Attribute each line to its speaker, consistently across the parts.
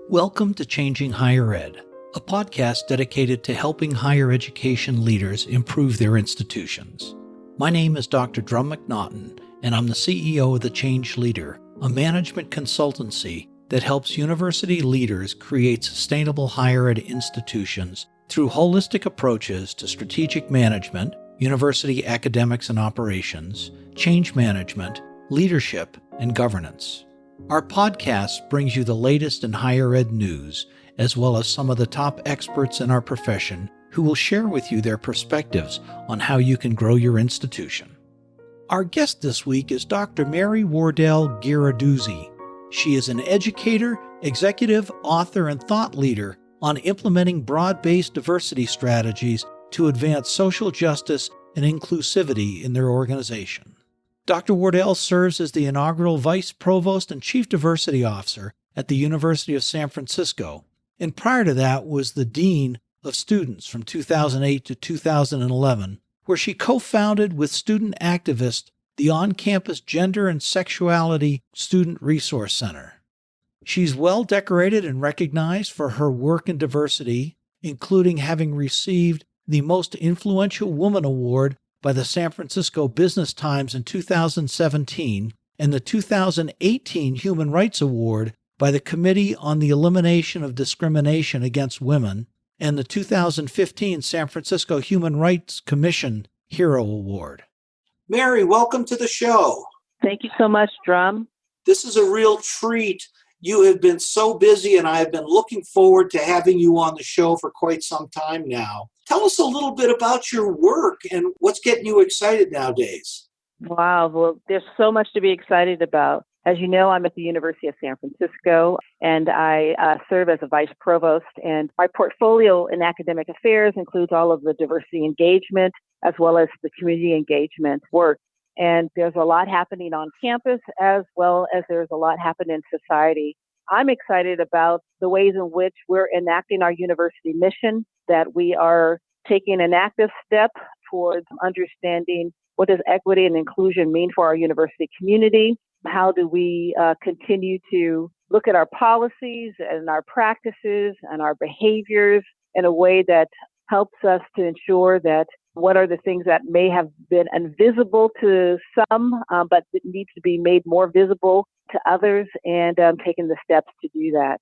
Speaker 1: Welcome to Changing Higher Ed, a podcast dedicated to helping higher education leaders improve their institutions. My name is Dr. Drum McNaughton, and I'm the CEO of The Change Leader, a management consultancy that helps university leaders create sustainable higher ed institutions through holistic approaches to strategic management, university academics and operations, change management, leadership, and governance. Our podcast brings you the latest in higher ed news, as well as some of the top experts in our profession who will share with you their perspectives on how you can grow your institution. Our guest this week is Dr. Mary Wardell Ghirarduzzi. She is an educator, executive, author, and thought leader on implementing broad-based diversity strategies to advance social justice and inclusivity in their organization. Dr. Wardell serves as the inaugural Vice Provost and Chief Diversity Officer at the University of San Francisco, and prior to that was the Dean of Students from 2008 to 2011, where she co-founded with student activists the on-campus Gender and Sexuality Student Resource Center. She's well decorated and recognized for her work in diversity, including having received the Most Influential Woman Award by the San Francisco Business Times in 2017 and the 2018 Human Rights Award by the Committee on the Elimination of Discrimination Against Women and the 2015 San Francisco Human Rights Commission Hero Award. Mary, welcome to the show.
Speaker 2: Thank you so much, Drum.
Speaker 1: This is a real treat. You have been so busy, and I have been looking forward to having you on the show for quite some time now. Tell us a little bit about your work and what's getting you excited nowadays.
Speaker 2: Wow, well, there's so much to be excited about. As you know, I'm at the University of San Francisco, and I serve as a vice provost, and my portfolio in academic affairs includes all of the diversity engagement as well as the community engagement work. And there's a lot happening on campus as well as there's a lot happening in society. I'm excited about the ways in which we're enacting our university mission, that we are taking an active step towards understanding what does equity and inclusion mean for our university community. How do we continue to look at our policies and our practices and our behaviors in a way that helps us to ensure that what are the things that may have been invisible to some, but needs to be made more visible to others, and taking the steps to do that.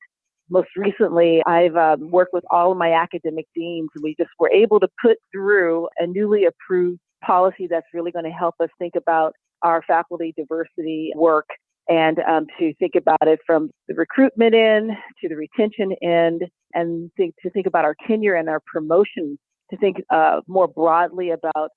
Speaker 2: Most recently, I've worked with all of my academic deans, and we just were able to put through a newly approved policy that's really going to help us think about our faculty diversity work and to think about it from the recruitment end to the retention end, and to think about our tenure and our promotion, to think more broadly about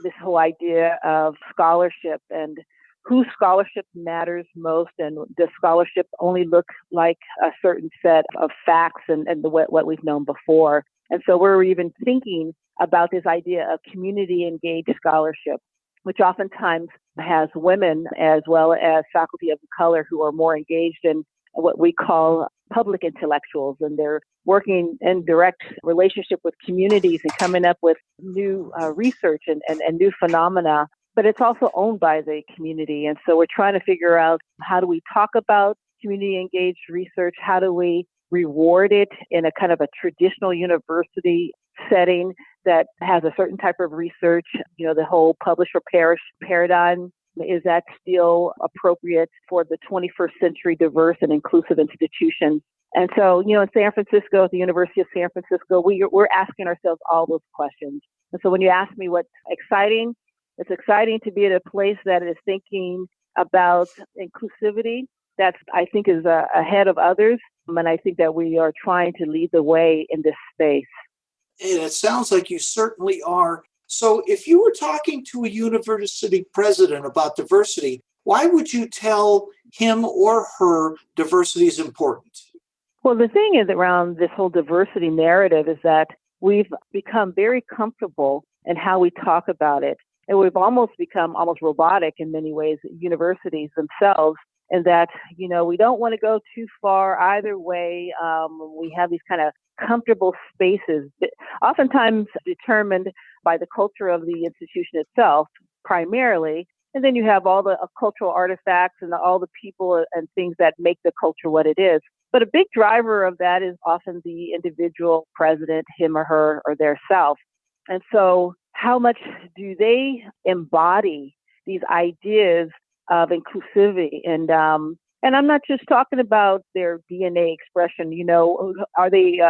Speaker 2: this whole idea of scholarship and whose scholarship matters most, and does scholarship only look like a certain set of facts and what we've known before. And so we're even thinking about this idea of community engaged scholarship, which oftentimes has women as well as faculty of color who are more engaged in what we call public intellectuals, and they're working in direct relationship with communities and coming up with new research and new phenomena. But it's also owned by the community. And so we're trying to figure out, how do we talk about community engaged research? How do we reward it in a kind of a traditional university setting that has a certain type of research? You know, the whole publish or perish paradigm, is that still appropriate for the 21st century diverse and inclusive institutions? And so, you know, in San Francisco, at the University of San Francisco, we're asking ourselves all those questions. And so when you ask me what's exciting, it's exciting to be at a place that is thinking about inclusivity. That's, I think, is ahead of others. And I think that we are trying to lead the way in this space.
Speaker 1: And it sounds like you certainly are. So if you were talking to a university president about diversity, why would you tell him or her diversity is important?
Speaker 2: Well, the thing is around this whole diversity narrative is that we've become very comfortable in how we talk about it. And we've almost become almost robotic in many ways, universities themselves, and that, you know, we don't want to go too far either way. We have these kind of comfortable spaces, oftentimes determined by the culture of the institution itself, primarily, And then you have all the cultural artifacts and all the people and things that make the culture what it is. But a big driver of that is often the individual president, him or her or their self. And so how much do they embody these ideas of inclusivity? And I'm not just talking about their DNA expression, are they,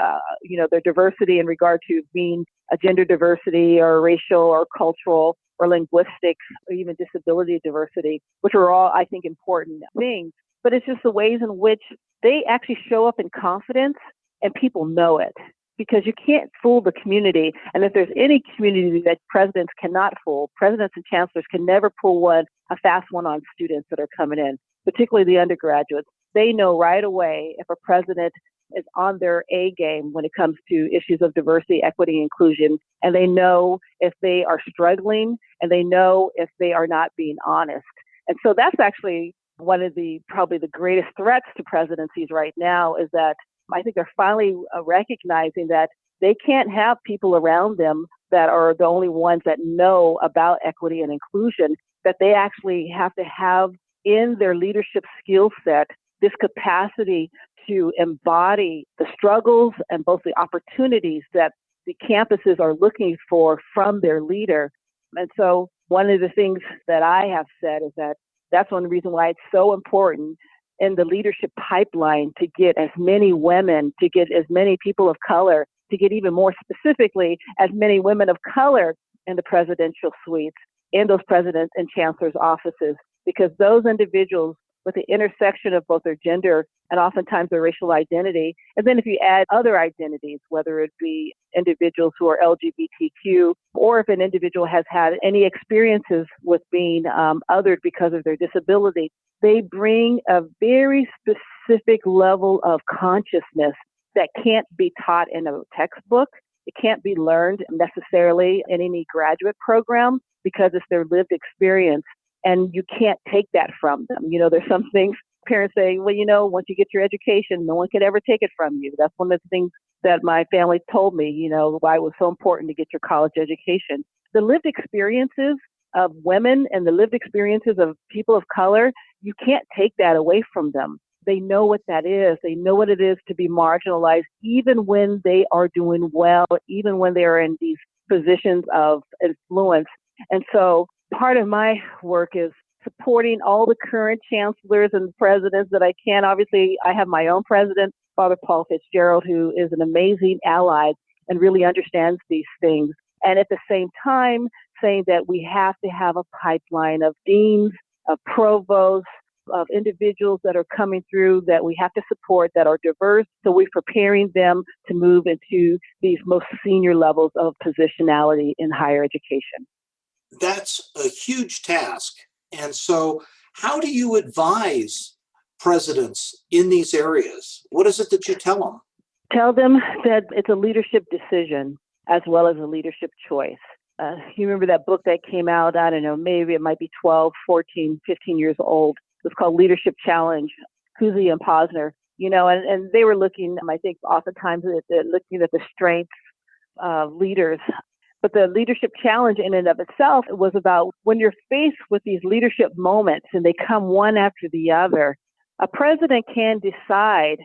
Speaker 2: their diversity in regard to being a gender diversity or racial or cultural or linguistic or even disability diversity, which are all, I think, important things. But it's just the ways in which they actually show up in confidence and people know it. Because you can't fool the community. And if there's any community that presidents cannot fool, presidents and chancellors can never pull a fast one on students that are coming in, particularly the undergraduates. They know right away if a president is on their A game when it comes to issues of diversity, equity, inclusion, and they know if they are struggling, and they know if they are not being honest. And so that's actually one of probably the greatest threats to presidencies right now, is that I think they're finally recognizing that they can't have people around them that are the only ones that know about equity and inclusion, that they actually have to have in their leadership skill set this capacity to embody the struggles and both the opportunities that the campuses are looking for from their leader. And so one of the things that I have said is that that's one reason why it's so important in the leadership pipeline to get as many women, to get as many people of color, to get even more specifically as many women of color in the presidential suites, in those presidents and chancellors' offices, because those individuals with the intersection of both their gender and oftentimes their racial identity, and then if you add other identities, whether it be individuals who are LGBTQ, or if an individual has had any experiences with being othered because of their disability, they bring a very specific level of consciousness that can't be taught in a textbook. It can't be learned necessarily in any graduate program because it's their lived experience. And you can't take that from them. There's some things parents say, well, once you get your education, no one can ever take it from you. That's one of the things that my family told me, why it was so important to get your college education. The lived experiences of women and the lived experiences of people of color, you can't take that away from them. They know what that is. They know what it is to be marginalized, even when they are doing well, even when they are in these positions of influence. And so part of my work is supporting all the current chancellors and presidents that I can. Obviously, I have my own president, Father Paul Fitzgerald, who is an amazing ally and really understands these things. And at the same time, saying that we have to have a pipeline of deans, of provosts, of individuals that are coming through that we have to support that are diverse. So we're preparing them to move into these most senior levels of positionality in higher education.
Speaker 1: That's a huge task. And so how do you advise presidents in these areas? What is it that you tell them?
Speaker 2: Tell them that it's a leadership decision as well as a leadership choice. You remember that book that came out, I don't know, maybe it might be 12, 14, 15 years old. It was called Leadership Challenge, Kuzi and Posner, and they were looking, I think, oftentimes looking at the strengths of leaders. But the leadership challenge in and of itself was about when you're faced with these leadership moments and they come one after the other, a president can decide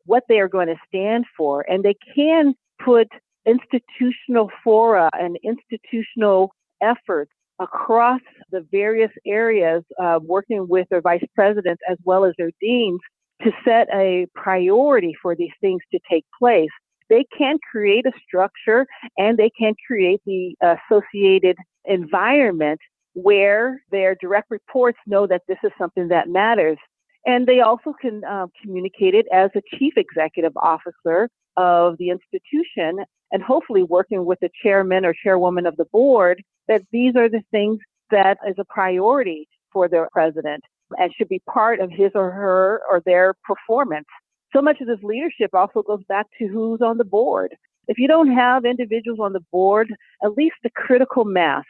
Speaker 2: what they are going to stand for, and they can put institutional fora and institutional efforts across the various areas, working with their vice presidents as well as their deans to set a priority for these things to take place. They can create a structure and they can create the associated environment where their direct reports know that this is something that matters. And they also can communicate it as a chief executive officer of the institution and hopefully working with the chairman or chairwoman of the board that these are the things that is a priority for the president and should be part of his or her or their performance. So much of this leadership also goes back to who's on the board. If you don't have individuals on the board, at least the critical mass,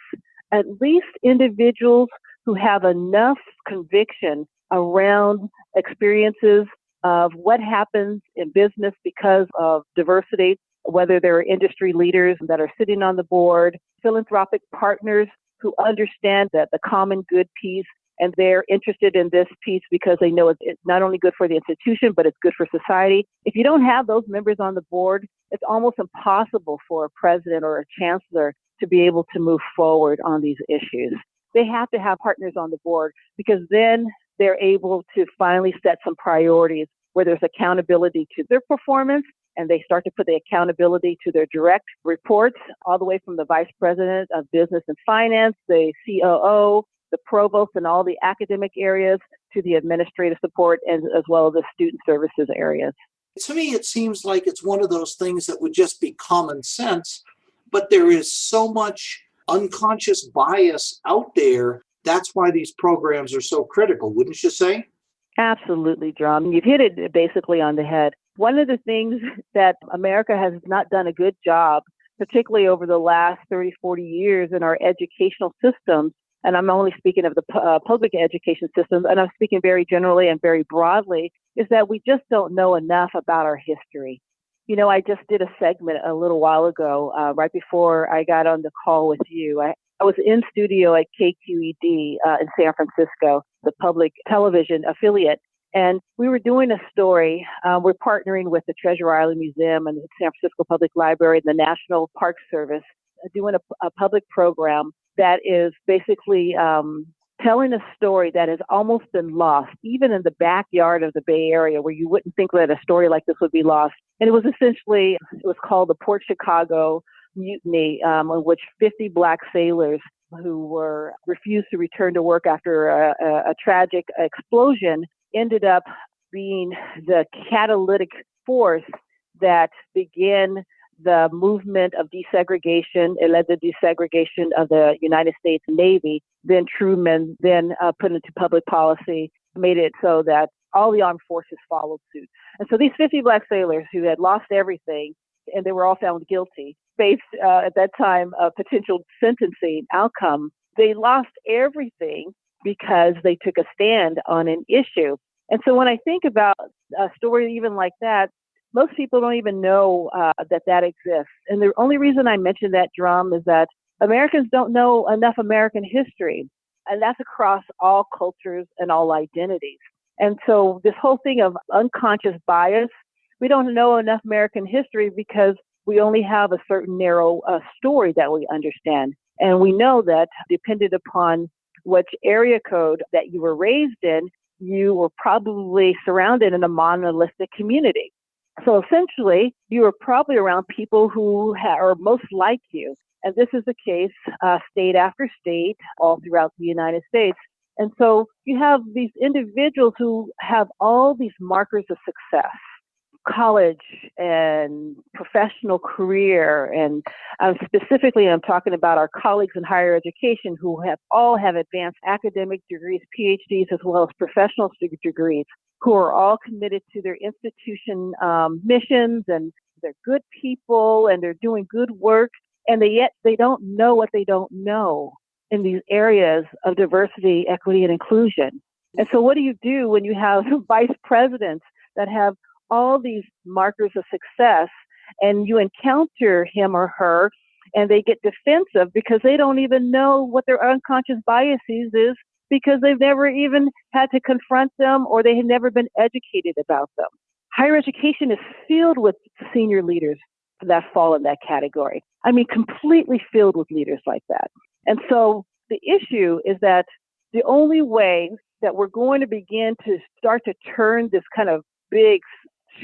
Speaker 2: at least individuals who have enough conviction around experiences of what happens in business because of diversity, whether they're industry leaders that are sitting on the board, philanthropic partners who understand that the common good piece, and they're interested in this piece because they know it's not only good for the institution, but it's good for society. If you don't have those members on the board, it's almost impossible for a president or a chancellor to be able to move forward on these issues. They have to have partners on the board because then they're able to finally set some priorities where there's accountability to their performance, and they start to put the accountability to their direct reports, all the way from the vice president of business and finance, the COO, the provost, and all the academic areas, to the administrative support, and as well as the student services areas.
Speaker 1: To me, it seems like it's one of those things that would just be common sense, but there is so much unconscious bias out there. That's why these programs are so critical, wouldn't you say?
Speaker 2: Absolutely, Drum. You've hit it basically on the head. One of the things that America has not done a good job, particularly over the last 30, 40 years in our educational systems, and I'm only speaking of the public education systems, and I'm speaking very generally and very broadly, is that we just don't know enough about our history. You know, I just did a segment a little while ago, right before I got on the call with you. I was in studio at KQED in San Francisco, the public television affiliate, and we were doing a story. We're partnering with the Treasure Island Museum and the San Francisco Public Library and the National Park Service, doing a public program that is basically telling a story that has almost been lost, even in the backyard of the Bay Area, where you wouldn't think that a story like this would be lost. And it was called the Port Chicago Mutiny, in which 50 Black sailors who were refused to return to work after a tragic explosion ended up being the catalytic force that began the movement of desegregation. It led to desegregation of the United States Navy. Then Truman put into public policy, made it so that all the armed forces followed suit. And so these 50 Black sailors who had lost everything, and they were all found guilty, faced at that time a potential sentencing outcome. They lost everything because they took a stand on an issue. And so when I think about a story even like that, most people don't even know that exists. And the only reason I mention that, Drum, is that Americans don't know enough American history. And that's across all cultures and all identities. And so this whole thing of unconscious bias, we don't know enough American history because we only have a certain narrow story that we understand. And we know that depending upon which area code that you were raised in, you were probably surrounded in a monolithic community. So essentially, you are probably around people who are most like you. And this is the case state after state, all throughout the United States. And so you have these individuals who have all these markers of success, college and professional career. And specifically, I'm talking about our colleagues in higher education who all have advanced academic degrees, PhDs, as well as professional degrees, who are all committed to their institution missions, and they're good people and they're doing good work. And yet they don't know what they don't know in these areas of diversity, equity, and inclusion. And so what do you do when you have vice presidents that have all these markers of success and you encounter him or her and they get defensive because they don't even know what their unconscious biases is because they've never even had to confront them or they have never been educated about them. Higher education is filled with senior leaders that fall in that category. I mean, completely filled with leaders like that. And so the issue is that the only way that we're going to begin to start to turn this kind of big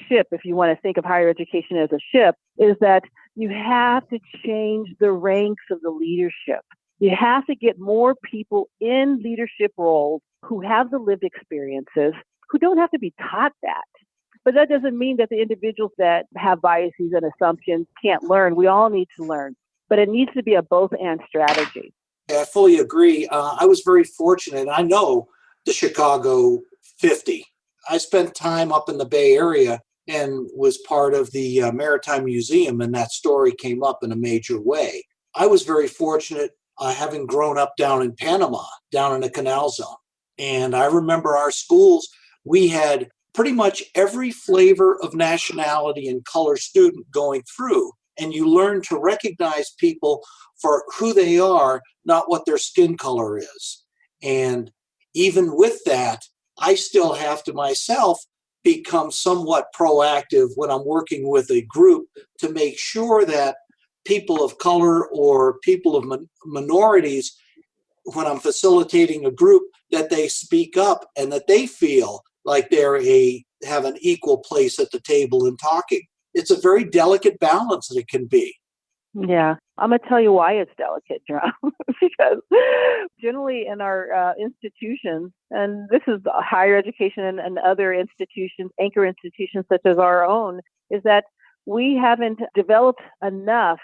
Speaker 2: ship, if you want to think of higher education as a ship, is that you have to change the ranks of the leadership. You have to get more people in leadership roles who have the lived experiences, who don't have to be taught that. But that doesn't mean that the individuals that have biases and assumptions can't learn. We all need to learn, but it needs to be a both-and strategy.
Speaker 1: I fully agree. I was very fortunate. I know the Chicago 50. I spent time up in the Bay Area and was part of the Maritime Museum, and that story came up in a major way. I was very fortunate having grown up down in Panama, down in the Canal Zone. And I remember our schools, we had pretty much every flavor of nationality and color student going through. and you learn to recognize people for who they are, not what their skin color is. And even with that, I still have to myself become somewhat proactive when I'm working with a group to make sure that people of color or people of minorities, when I'm facilitating a group, that they speak up and that they feel like have an equal place at the table in talking. It's a very delicate balance that it can be.
Speaker 2: Yeah, I'm going to tell you why it's delicate, John, because generally in our institutions, and this is higher education and other institutions, anchor institutions such as our own, is that we haven't developed enough,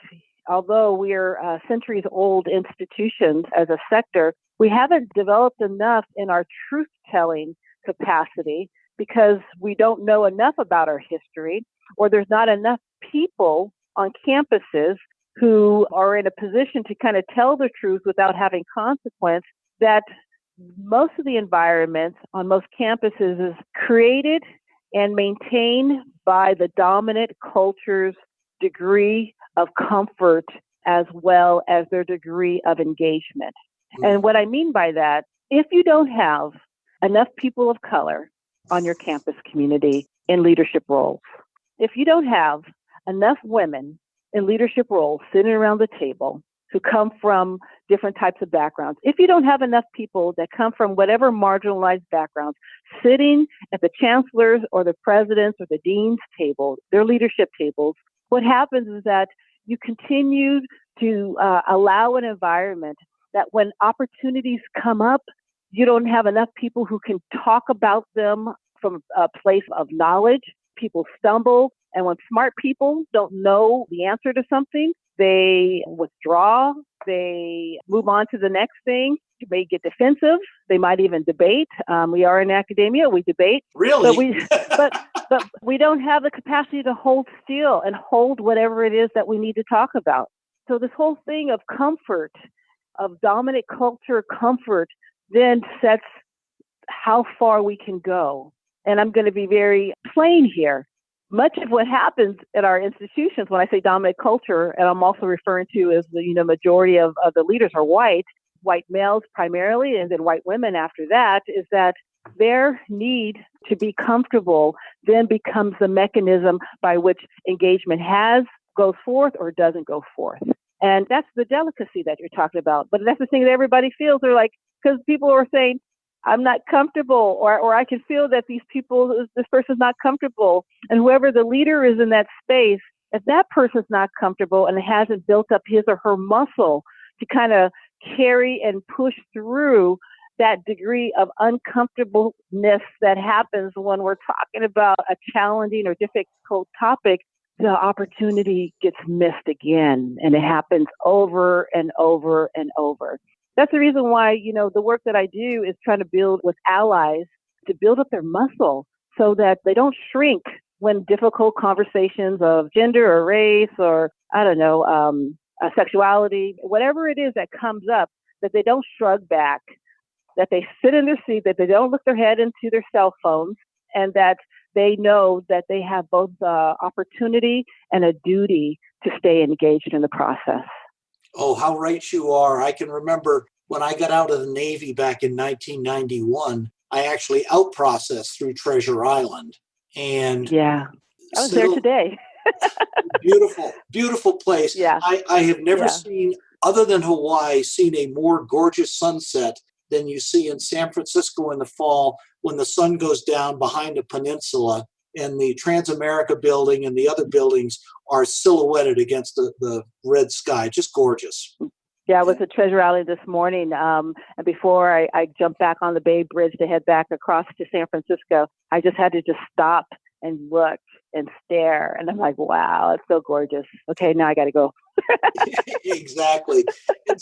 Speaker 2: although we are centuries old institutions as a sector, we haven't developed enough in our truth-telling capacity because we don't know enough about our history, or there's not enough people on campuses who are in a position to kind of tell the truth without having consequence, that most of the environments on most campuses is created and maintained by the dominant culture's degree of comfort as well as their degree of engagement. And what I mean by that, if you don't have enough people of color on your campus community in leadership roles, if you don't have enough women in leadership roles sitting around the table who come from different types of backgrounds, if you don't have enough people that come from whatever marginalized backgrounds sitting at the chancellor's or the president's or the dean's table, their leadership tables, what happens is that you continue to allow an environment that when opportunities come up, you don't have enough people who can talk about them from a place of knowledge. People stumble. And when smart people don't know the answer to something, they withdraw, they move on to the next thing. They may get defensive. They might even debate. We are in academia, we debate.
Speaker 1: Really?
Speaker 2: But we don't have the capacity to hold still and hold whatever it is that we need to talk about. So this whole thing of comfort, of dominant culture comfort, then sets how far we can go. And I'm going to be very plain here. Much of what happens at our institutions, when I say dominant culture, and I'm also referring to as the majority of the leaders are white males primarily, and then white women after that, is that their need to be comfortable then becomes the mechanism by which engagement goes forth or doesn't go forth. And that's the delicacy that you're talking about. But that's the thing that everybody feels. They're like, because people are saying, I'm not comfortable, or I can feel that this person's not comfortable. And whoever the leader is in that space, if that person's not comfortable and hasn't built up his or her muscle to kind of carry and push through that degree of uncomfortableness that happens when we're talking about a challenging or difficult topic, the opportunity gets missed again. And it happens over and over and over. That's the reason why, the work that I do is trying to build with allies to build up their muscle so that they don't shrink when difficult conversations of gender or race or, sexuality, whatever it is that comes up, that they don't shrug back, that they sit in their seat, that they don't look their head into their cell phones, and that they know that they have both opportunity and a duty to stay engaged in the process.
Speaker 1: Oh, how right you are. I can remember when I got out of the Navy back in 1991, I actually out-processed through Treasure Island. And
Speaker 2: yeah, I was there today.
Speaker 1: Beautiful, beautiful place.
Speaker 2: Yeah.
Speaker 1: I have never seen, other than Hawaii, seen a more gorgeous sunset than you see in San Francisco in the fall when the sun goes down behind a peninsula and the Transamerica building and the other buildings are silhouetted against the red sky. Just gorgeous.
Speaker 2: Yeah, I was at Treasure Island this morning. And before I jumped back on the Bay Bridge to head back across to San Francisco, I just had to stop and look and stare. And I'm like, wow, it's so gorgeous. Okay, now I got to go.
Speaker 1: Exactly. And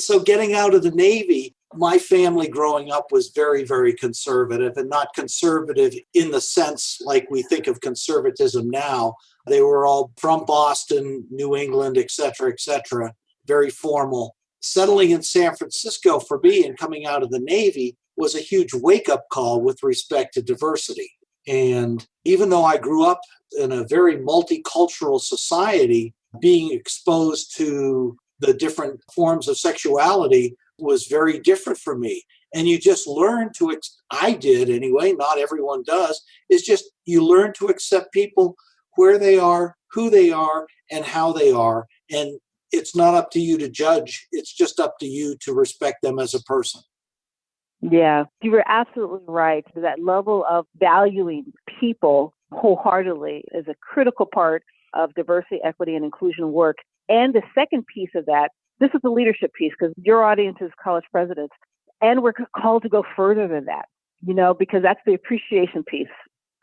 Speaker 1: so getting out of the Navy, my family growing up was very, very conservative, and not conservative in the sense like we think of conservatism now. They were all from Boston, New England, et cetera, very formal. Settling in San Francisco for me and coming out of the Navy was a huge wake-up call with respect to diversity. And even though I grew up in a very multicultural society, being exposed to the different forms of sexuality was very different for me. And you just learn to, I did anyway, not everyone does, is just you learn to accept people where they are, who they are, and how they are. And it's not up to you to judge. It's just up to you to respect them as a person.
Speaker 2: Yeah, you were absolutely right. That level of valuing people wholeheartedly is a critical part of diversity, equity, and inclusion work. And the second piece of that, this is the leadership piece, because your audience is college presidents. And we're called to go further than that, because that's the appreciation piece.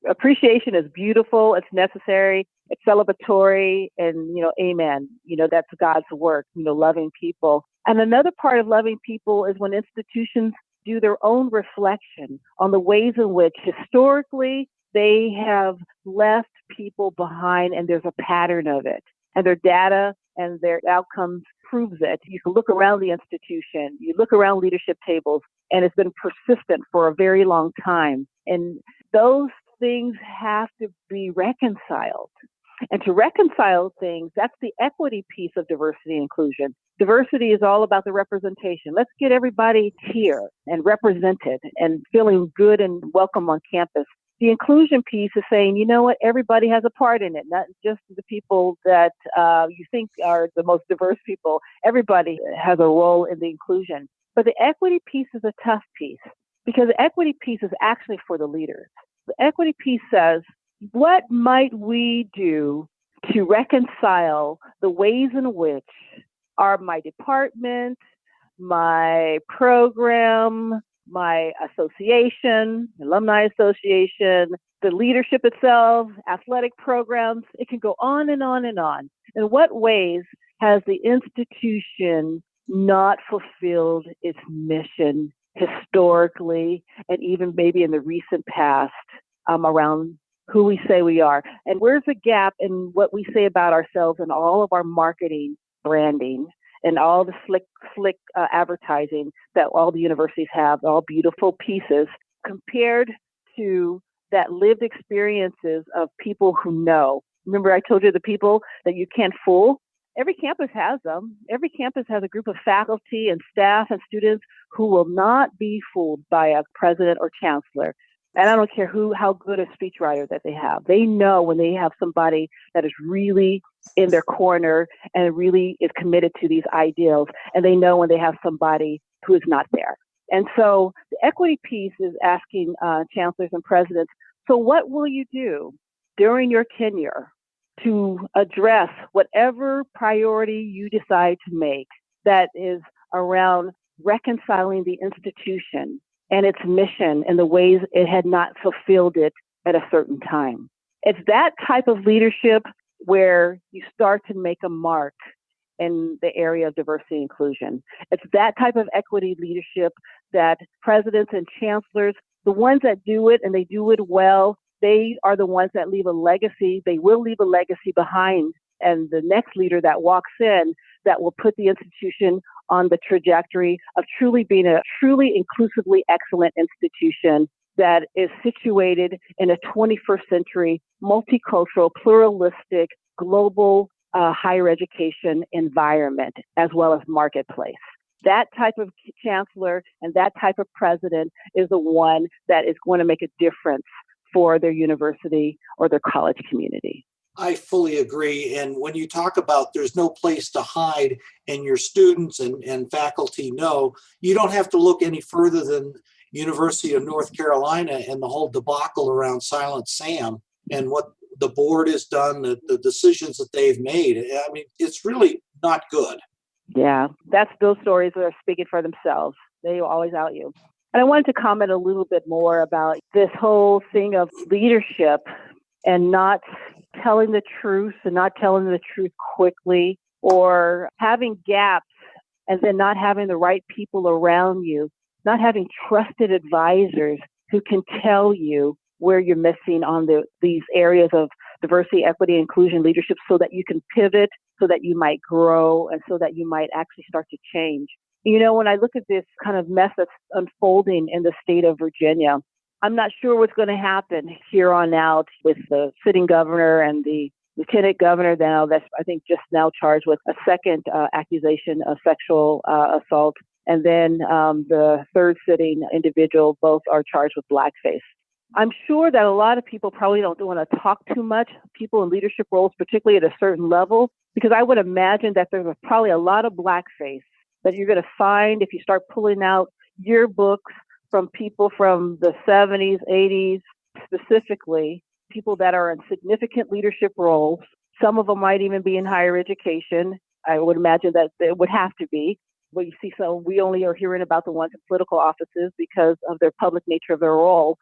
Speaker 2: Appreciation is beautiful, it's necessary, it's celebratory, and, amen. That's God's work, loving people. And another part of loving people is when institutions do their own reflection on the ways in which historically they have left people behind, and there's a pattern of it. And their data and their outcomes proves it. You can look around the institution, you look around leadership tables, and it's been persistent for a very long time. And those things have to be reconciled. And to reconcile things, that's the equity piece of diversity and inclusion. Diversity is all about the representation. Let's get everybody here and represented and feeling good and welcome on campus. The inclusion piece is saying, you know what, everybody has a part in it, not just the people that you think are the most diverse people. Everybody has a role in the inclusion. But the equity piece is a tough piece, because the equity piece is actually for the leaders. The equity piece says, what might we do to reconcile the ways in which my department, my program, my association, alumni association, the leadership itself, athletic programs, it can go on and on and on. In what ways has the institution not fulfilled its mission historically, and even maybe in the recent past, around who we say we are? And where's the gap in what we say about ourselves and all of our marketing, branding, and all the slick advertising that all the universities have, all beautiful pieces, compared to that lived experiences of people who know. Remember, I told you the people that you can't fool? Every campus has them. Every campus has a group of faculty and staff and students who will not be fooled by a president or chancellor. And I don't care how good a speechwriter that they have. They know when they have somebody that is really in their corner and really is committed to these ideals. And they know when they have somebody who is not there. And so the equity piece is asking chancellors and presidents, so what will you do during your tenure to address whatever priority you decide to make that is around reconciling the institution and its mission in the ways it had not fulfilled it at a certain time? It's that type of leadership where you start to make a mark in the area of diversity and inclusion. It's that type of equity leadership that presidents and chancellors, the ones that do it and they do it well, they are the ones that leave a legacy. They will leave a legacy behind. And the next leader that walks in that will put the institution on the trajectory of truly being a truly inclusively excellent institution that is situated in a 21st century, multicultural, pluralistic, global higher education environment, as well as marketplace. That type of chancellor and that type of president is the one that is going to make a difference for their university or their college community.
Speaker 1: I fully agree. And when you talk about there's no place to hide, and your students and faculty know, you don't have to look any further than University of North Carolina and the whole debacle around Silent Sam and what the board has done, the decisions that they've made. I mean, it's really not good.
Speaker 2: Yeah, those stories are speaking for themselves. They will always out you. And I wanted to comment a little bit more about this whole thing of leadership and not telling the truth and not telling the truth quickly, or having gaps and then not having the right people around you, not having trusted advisors who can tell you where you're missing on these areas of diversity, equity, inclusion, leadership, so that you can pivot, so that you might grow, and so that you might actually start to change. When I look at this kind of mess that's unfolding in the state of Virginia, I'm not sure what's going to happen here on out with the sitting governor and the lieutenant governor now that's, I think, just now charged with a second accusation of sexual assault. And then the third sitting individual, both are charged with blackface. I'm sure that a lot of people probably don't want to talk too much, people in leadership roles, particularly at a certain level, because I would imagine that there's probably a lot of blackface that you're going to find if you start pulling out yearbooks from people from the 70s, 80s, specifically, people that are in significant leadership roles. Some of them might even be in higher education. I would imagine that it would have to be. But you see, so we only are hearing about the ones in political offices because of their public nature of their role.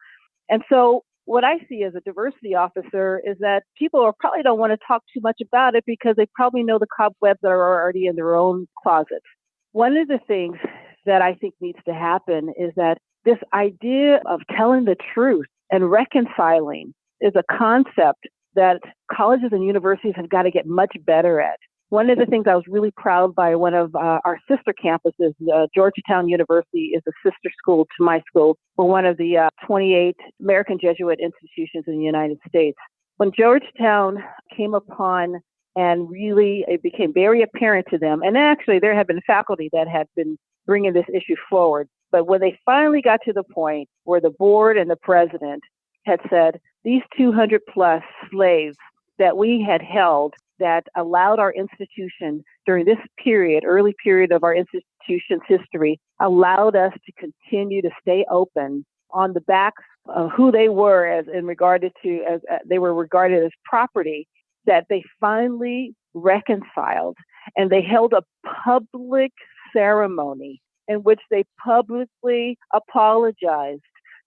Speaker 2: And so what I see as a diversity officer is that people probably don't want to talk too much about it because they probably know the cobwebs that are already in their own closets. One of the things that I think needs to happen is that this idea of telling the truth and reconciling is a concept that colleges and universities have got to get much better at. One of the things I was really proud by one of our sister campuses, Georgetown University is a sister school to my school. We're one of the 28 American Jesuit institutions in the United States. When Georgetown came upon and really it became very apparent to them, and actually there had been faculty that had been bringing this issue forward, but when they finally got to the point where the board and the president had said, these 200 plus slaves that we had held that allowed our institution during this period, early period of our institution's history, allowed us to continue to stay open on the backs of who they were as they were regarded as property, that they finally reconciled and they held a public ceremony in which they publicly apologized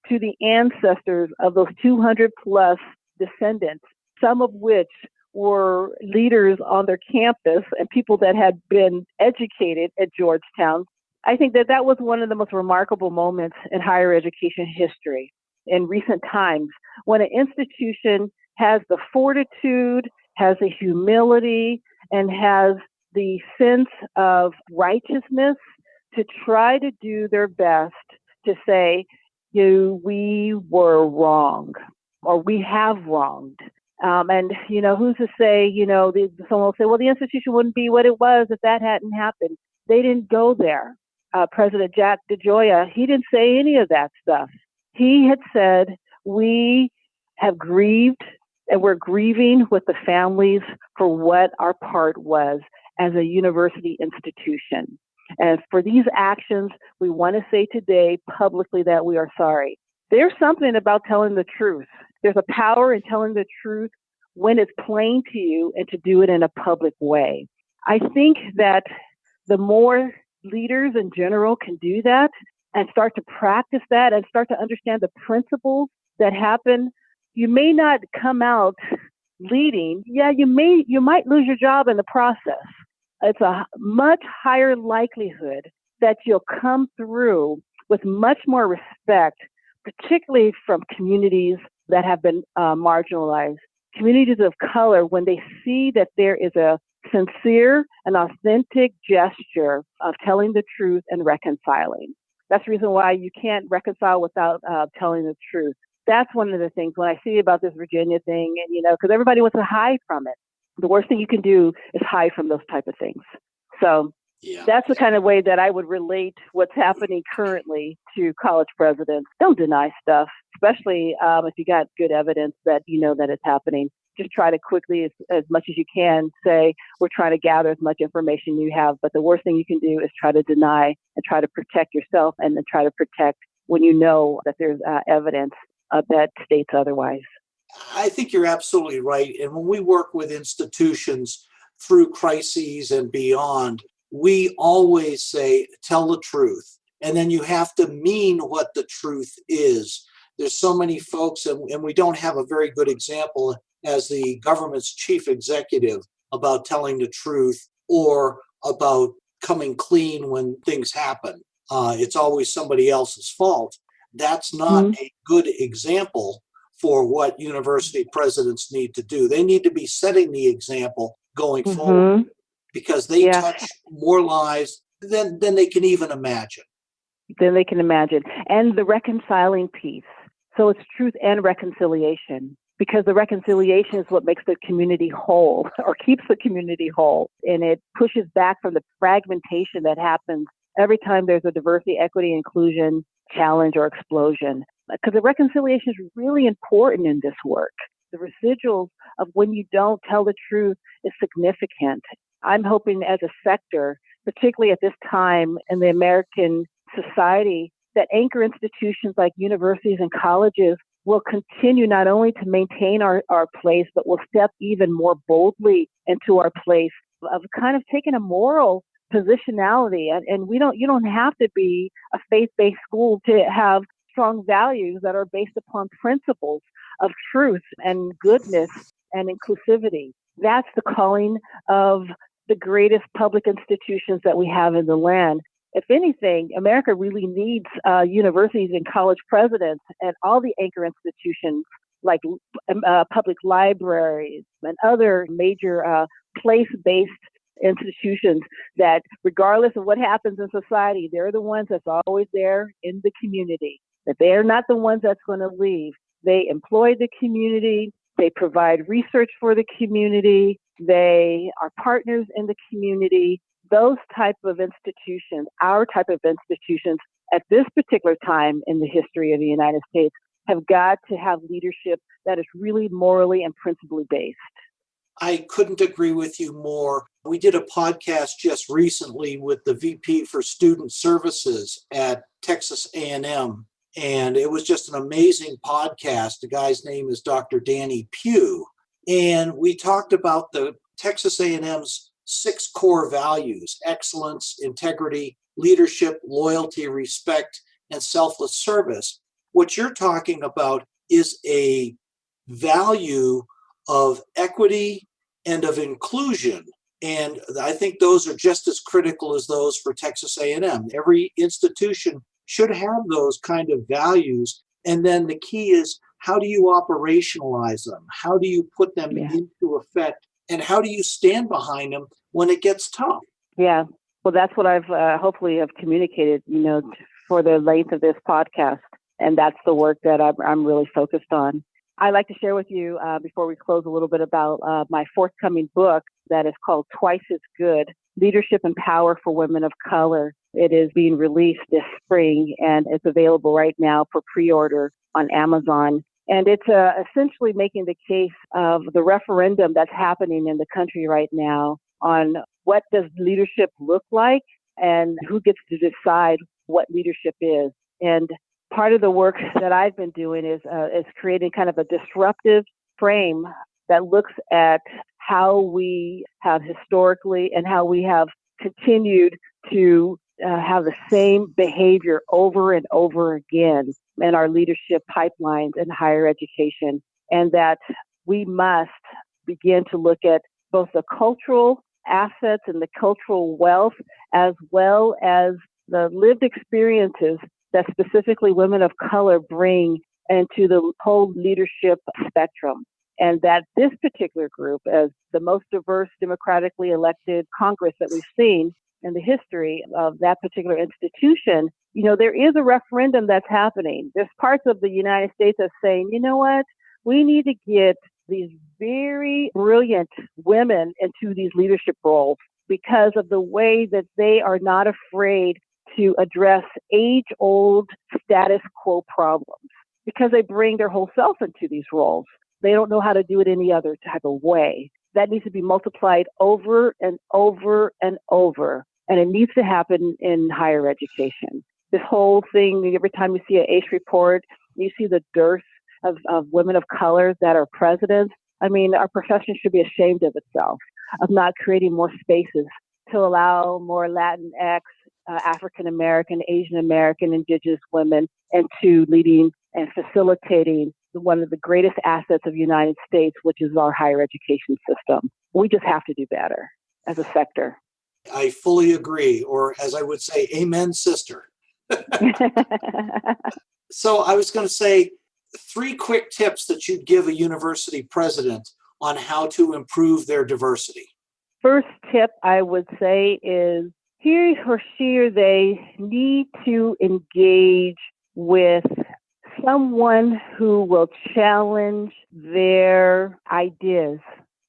Speaker 2: to the ancestors of those 200 plus descendants, some of which were leaders on their campus and people that had been educated at Georgetown. I think that that was one of the most remarkable moments in higher education history in recent times, when an institution has the fortitude, has the humility, and has the sense of righteousness to try to do their best to say, we were wrong, or we have wronged. And, who's to say, someone will say, well, the institution wouldn't be what it was if that hadn't happened. They didn't go there. President Jack DeGioia, he didn't say any of that stuff. He had said, we have grieved and we're grieving with the families for what our part was as a university institution. And for these actions, we want to say today publicly that we are sorry. There's something about telling the truth. There's a power in telling the truth when it's plain to you and to do it in a public way. I think that the more leaders in general can do that and start to practice that and start to understand the principles that happen, you may not come out leading. Yeah, you might lose your job in the process. It's a much higher likelihood that you'll come through with much more respect, particularly from communities that have been marginalized, communities of color, when they see that there is a sincere and authentic gesture of telling the truth and reconciling. That's the reason why you can't reconcile without telling the truth. That's one of the things when I see about this Virginia thing, and because everybody wants to hide from it. The worst thing you can do is hide from those type of things. So that's the kind of way that I would relate what's happening currently to college presidents. Don't deny stuff, especially if you got good evidence that you know that it's happening. Just try to quickly, as much as you can, say, we're trying to gather as much information you have. But the worst thing you can do is try to deny and try to protect yourself, and then try to protect when you know that there's evidence that states otherwise.
Speaker 1: I think you're absolutely right. And when we work with institutions through crises and beyond, we always say, tell the truth. And then you have to mean what the truth is. There's so many folks, and we don't have a very good example as the government's chief executive about telling the truth or about coming clean when things happen. It's always somebody else's fault. That's not a good example for what university presidents need to do. They need to be setting the example going forward, because they touch more lives than they can even imagine.
Speaker 2: And the reconciling piece. So it's truth and reconciliation, because the reconciliation is what makes the community whole or keeps the community whole. And it pushes back from the fragmentation that happens every time there's a diversity, equity, inclusion challenge or explosion. Because the reconciliation is really important in this work. The residuals of when you don't tell the truth is significant. I'm hoping as a sector, particularly at this time in the American society, that anchor institutions like universities and colleges will continue not only to maintain our place, but will step even more boldly into our place of kind of taking a moral positionality. And you don't have to be a faith-based school to have strong values that are based upon principles of truth and goodness and inclusivity. That's the calling of the greatest public institutions that we have in the land. If anything, America really needs universities and college presidents and all the anchor institutions like public libraries and other major place-based institutions that, regardless of what happens in society, they're the ones that's always there in the community, that they're not the ones that's going to leave. They employ the community. They provide research for the community. They are partners in the community. Those type of institutions, our type of institutions at this particular time in the history of the United States have got to have leadership that is really morally and principally based.
Speaker 1: I couldn't agree with you more. We did a podcast just recently with the VP for Student Services at Texas A&M, and it was just an amazing podcast. The guy's name is Dr. Danny Pugh, and we talked about the Texas A&M's 6 core values: excellence, integrity, leadership, loyalty, respect, and selfless service. What you're talking about is a value of equity and of inclusion. And I think those are just as critical as those for Texas A&M. Every institution should have those kind of values. And then the key is, how do you operationalize them? How do you put them into effect? And how do you stand behind them when it gets tough?
Speaker 2: Yeah. Well, that's what I've hopefully have communicated, for the length of this podcast. And that's the work that I'm really focused on. I'd like to share with you, before we close, a little bit about my forthcoming book that is called Twice as Good: Leadership and Power for Women of Color. It is being released this spring, and it's available right now for pre-order on Amazon. And it's essentially making the case of the referendum that's happening in the country right now on what does leadership look like and who gets to decide what leadership is. And part of the work that I've been doing is creating kind of a disruptive frame that looks at how we have historically and how we have continued to have the same behavior over and over again in our leadership pipelines in higher education, and that we must begin to look at both the cultural assets and the cultural wealth, as well as the lived experiences that specifically women of color bring into the whole leadership spectrum. And that this particular group, as the most diverse democratically elected Congress that we've seen in the history of that particular institution, there is a referendum that's happening. There's parts of the United States that's saying, you know what, we need to get these very brilliant women into these leadership roles because of the way that they are not afraid to address age-old status quo problems, because they bring their whole self into these roles. They don't know how to do it any other type of way. That needs to be multiplied over and over and over. And it needs to happen in higher education. This whole thing, every time you see an ACE report, you see the dearth of women of color that are presidents. I mean, our profession should be ashamed of itself, of not creating more spaces to allow more Latinx, African American, Asian American, Indigenous women into leading and facilitating one of the greatest assets of the United States, which is our higher education system. We just have to do better as a sector.
Speaker 1: I fully agree, or as I would say, amen, sister. So I was going to say 3 quick tips that you'd give a university president on how to improve their diversity.
Speaker 2: First tip I would say is he or she or they need to engage with someone who will challenge their ideas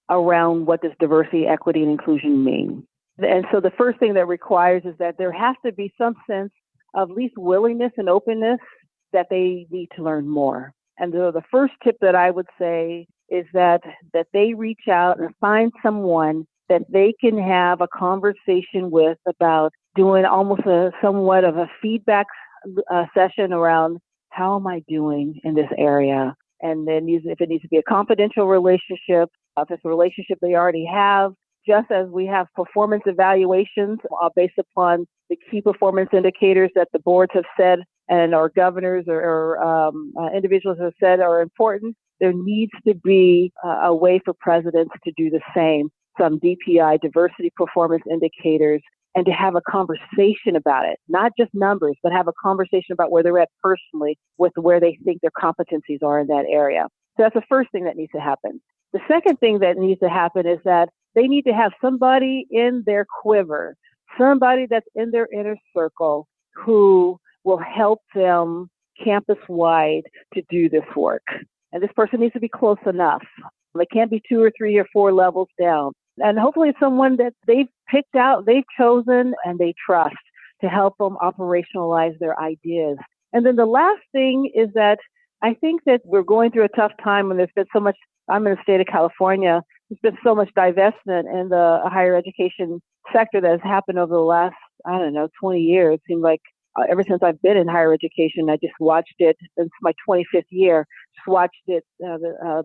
Speaker 2: around what does diversity, equity, and inclusion mean. And so the first thing that requires is that there has to be some sense of at least willingness and openness that they need to learn more. And so the first tip that I would say is that they reach out and find someone that they can have a conversation with about doing almost somewhat of a feedback session around how am I doing in this area? And then if it needs to be a confidential relationship, if it's a relationship they already have, just as we have performance evaluations based upon the key performance indicators that the boards have said and our governors or individuals have said are important, there needs to be a way for presidents to do the same. Some DPI, diversity performance indicators, and to have a conversation about it, not just numbers, but have a conversation about where they're at personally with where they think their competencies are in that area. So that's the first thing that needs to happen. The second thing that needs to happen is that they need to have somebody in their quiver, somebody that's in their inner circle who will help them campus-wide to do this work. And this person needs to be close enough. They can't be 2 or 3 or 4 levels down. And hopefully it's someone that they've picked out, they've chosen, and they trust to help them operationalize their ideas. And then the last thing is that I think that we're going through a tough time when there's been so much, I'm in the state of California, there's been so much divestment in the higher education sector that has happened over the last, 20 years. It seemed like ever since I've been in higher education, I just watched it. It's my 25th year, just watched it,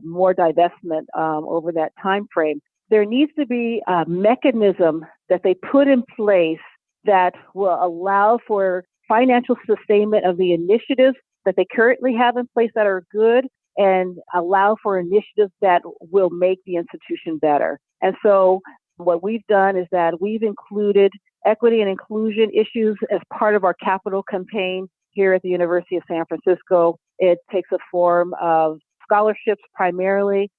Speaker 2: more divestment over that time frame. There needs to be a mechanism that they put in place that will allow for financial sustainment of the initiatives that they currently have in place that are good and allow for initiatives that will make the institution better. And so what we've done is that we've included equity and inclusion issues as part of our capital campaign here at the University of San Francisco. It takes a form of scholarships primarily.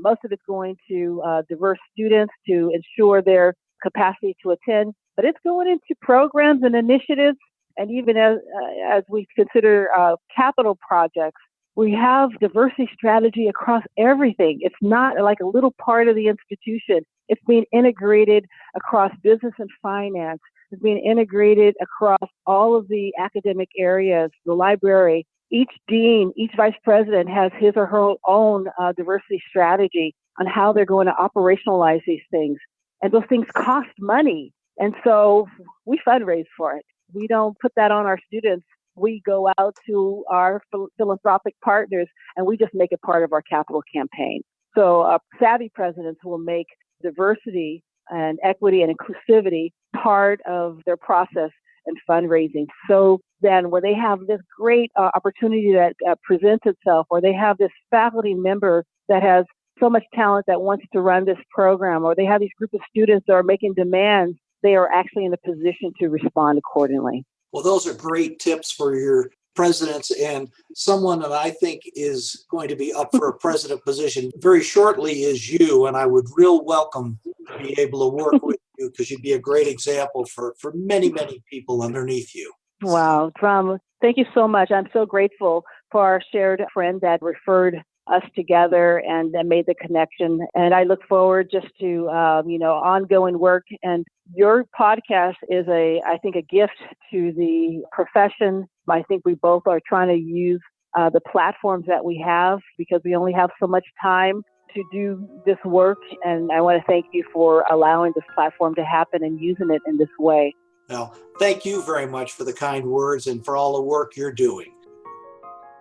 Speaker 2: Most of it's going to diverse students to ensure their capacity to attend, but it's going into programs and initiatives. And even as we consider capital projects, we have diversity strategy across everything. It's not like a little part of the institution. It's being integrated across business and finance. It's being integrated across all of the academic areas, the library. Each dean, each vice president has his or her own diversity strategy on how they're going to operationalize these things. And those things cost money. And so we fundraise for it. We don't put that on our students. We go out to our philanthropic partners and we just make it part of our capital campaign. So savvy presidents will make diversity and equity and inclusivity part of their process and fundraising. So then when they have this great opportunity that presents itself, or they have this faculty member that has so much talent that wants to run this program, or they have these group of students that are making demands, they are actually in a position to respond accordingly.
Speaker 1: Well, those are great tips for your presidents, and someone that I think is going to be up for a president position very shortly is you, and I would real welcome to be able to work with you because you'd be a great example for many, many people underneath you.
Speaker 2: Wow, Drum, thank you so much. I'm so grateful for our shared friend that referred us together and made the connection. And I look forward just to, ongoing work. And your podcast is I think a gift to the profession. I think we both are trying to use the platforms that we have because we only have so much time to do this work. And I want to thank you for allowing this platform to happen and using it in this way.
Speaker 1: Well, thank you very much for the kind words and for all the work you're doing.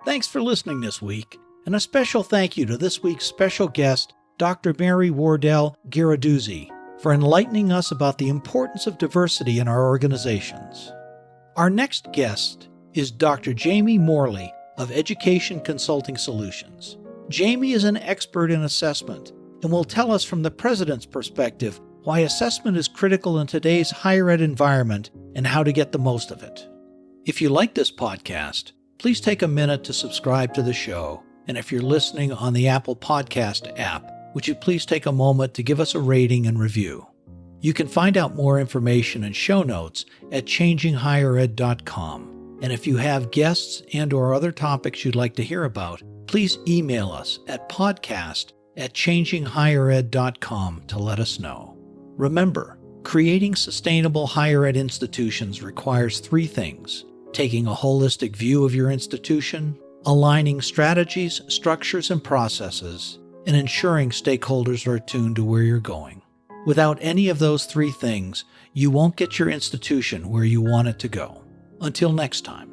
Speaker 1: Thanks for listening this week. And a special thank you to this week's special guest, Dr. Mary Wardell Ghirarduzzi, for enlightening us about the importance of diversity in our organizations. Our next guest is Dr. Jamie Morley of Education Consulting Solutions. Jamie is an expert in assessment and will tell us from the president's perspective why assessment is critical in today's higher ed environment and how to get the most of it. If you like this podcast, please take a minute to subscribe to the show. And if you're listening on the Apple Podcast app, would you please take a moment to give us a rating and review? You can find out more information and show notes at changinghighered.com. And if you have guests and/or other topics you'd like to hear about, please email us at podcast@changinghighered.com to let us know. Remember, creating sustainable higher ed institutions requires three things: taking a holistic view of your institution, aligning strategies, structures, and processes, and ensuring stakeholders are attuned to where you're going. Without any of those three things, you won't get your institution where you want it to go. Until next time.